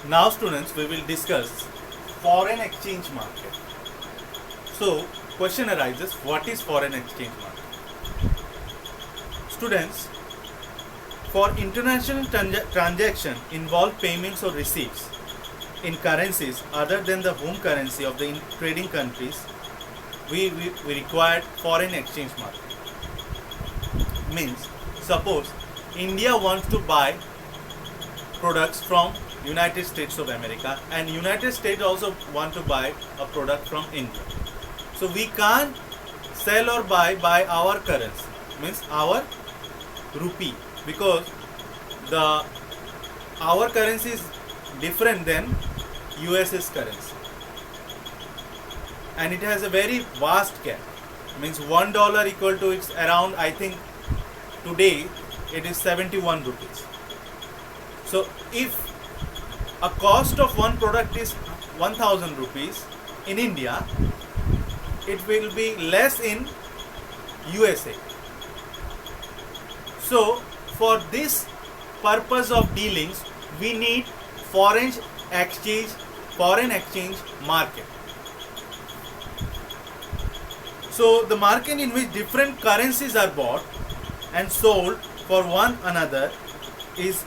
Now students, we will discuss foreign exchange market. So question arises, what is foreign exchange market? Students, for international transaction involve payments or receipts in currencies other than the home currency of the trading countries, we require foreign exchange market. Means, suppose India wants to buy products from United States of America and United States also want to buy a product from India. So we can't sell or buy by our currency, means our rupee, because our currency is different than US's currency, and it has a very vast gap. Means $1 equal to, it's around, I think today it is 71 rupees. So if a cost of one product is 1000 rupees in India, it will be less in USA. So for this purpose of dealings, we need foreign exchange market. So the market in which different currencies are bought and sold for one another is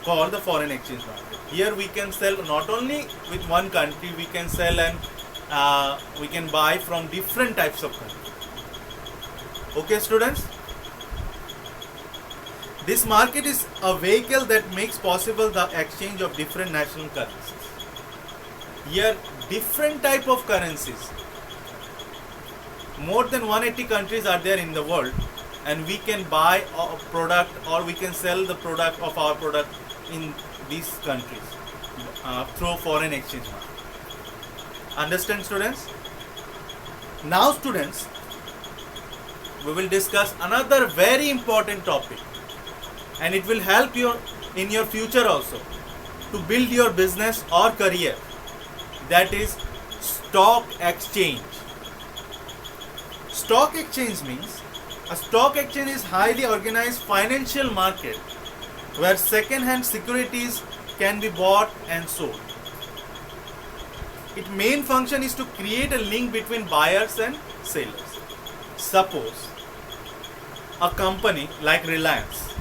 called the foreign exchange market. Here we can sell not only with one country, we can sell and we can buy from different types of countries. Okay students? This market is a vehicle that makes possible the exchange of different national currencies. Here different type of currencies, more than 180 countries are there in the world, and we can buy a product or we can sell the product of our product in these countries through foreign exchange market. Understand students? Now students, we will discuss another very important topic, and it will help you in your future also to build your business or career, that is stock exchange. Stock exchange means a stock exchange is highly organized financial market where second-hand securities can be bought and sold. Its main function is to create a link between buyers and sellers. Suppose a company like Reliance.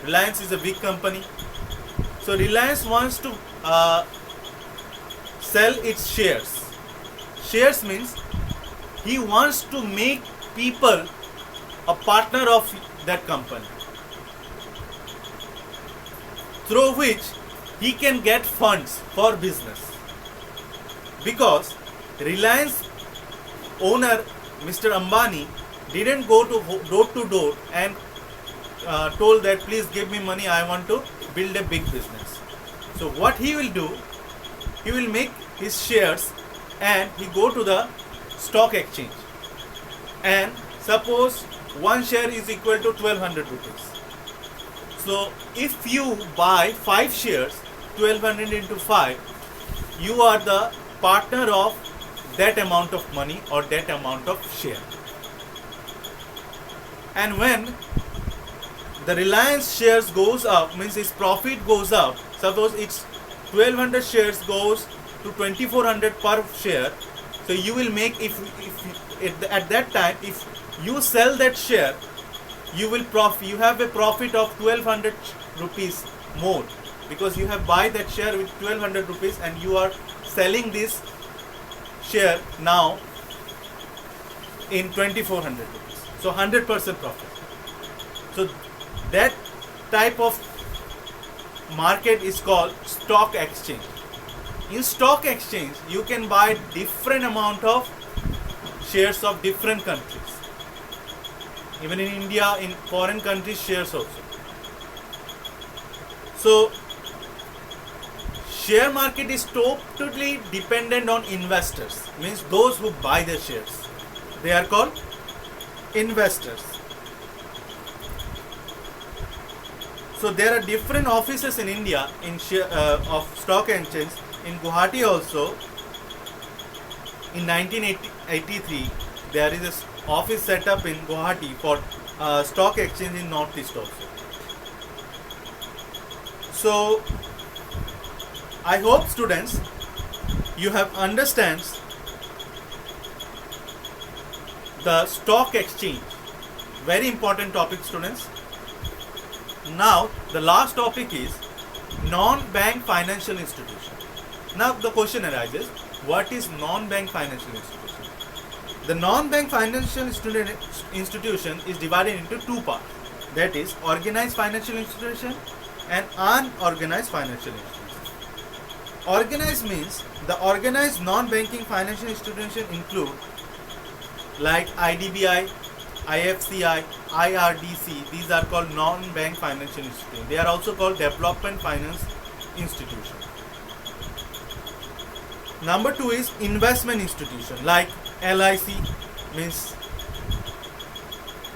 Reliance is a big company. So Reliance wants to sell its shares. Shares means he wants to make people a partner of that company, through which he can get funds for business. Because Reliance owner Mr. Ambani didn't go to door to door and told that please give me money, I want to build a big business. So what he will do, he will make his shares and he go to the stock exchange, and suppose one share is equal to 1200 rupees. So if you buy 5 shares, 1200 into 5, you are the partner of that amount of money or that amount of share. And when the Reliance shares goes up, means its profit goes up, suppose its 1200 shares goes to 2400 per share, so you will make, if at that time if you sell that share, you have a profit of 1200 rupees more, because you have buy that share with 1200 rupees and you are selling this share now in 2400 rupees. So 100% profit. So that type of market is called stock exchange. In stock exchange, you can buy different amount of shares of different countries. Even in India, in foreign countries, shares also. So share market is totally dependent on investors, means those who buy the shares. They are called investors. So there are different offices in India of stock exchange. In Guwahati also, in 1983, there is an office set up in Guwahati for stock exchange in Northeast also. So I hope students you have understand the stock exchange. Very important topic, students. Now the last topic is non-bank financial institution. Now the question arises, what is non-bank financial institution? The non-bank financial institution is divided into two parts, that is organized financial institution and unorganized financial institution. Organized means the organized non-banking financial institution include like IDBI, IFCI, IRDC. These are called non-bank financial institutions. They are also called development finance institution. Number two is investment institution like LIC means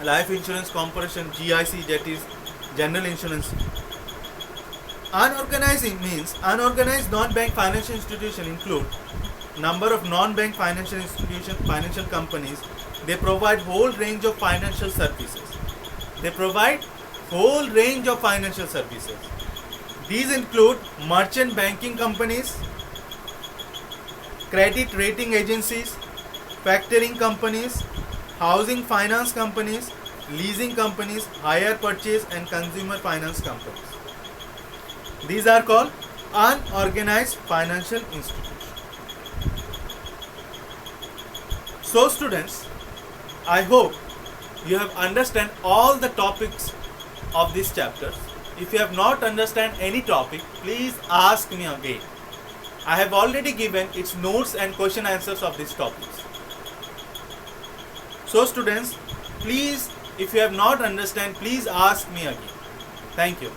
Life Insurance Corporation, GIC, that is General Insurance. Unorganized means unorganized non-bank financial institution include number of non-bank financial institution, financial companies. They provide whole range of financial services. These include merchant banking companies, credit rating agencies, factoring companies, housing finance companies, leasing companies, hire purchase and consumer finance companies. These are called unorganized financial institutions. So students, I hope you have understand all the topics of this chapter. If you have not understand any topic, please ask me again. I have already given its notes and question answers of these topics. So students, please, if you have not understand, please ask me again. Thank you.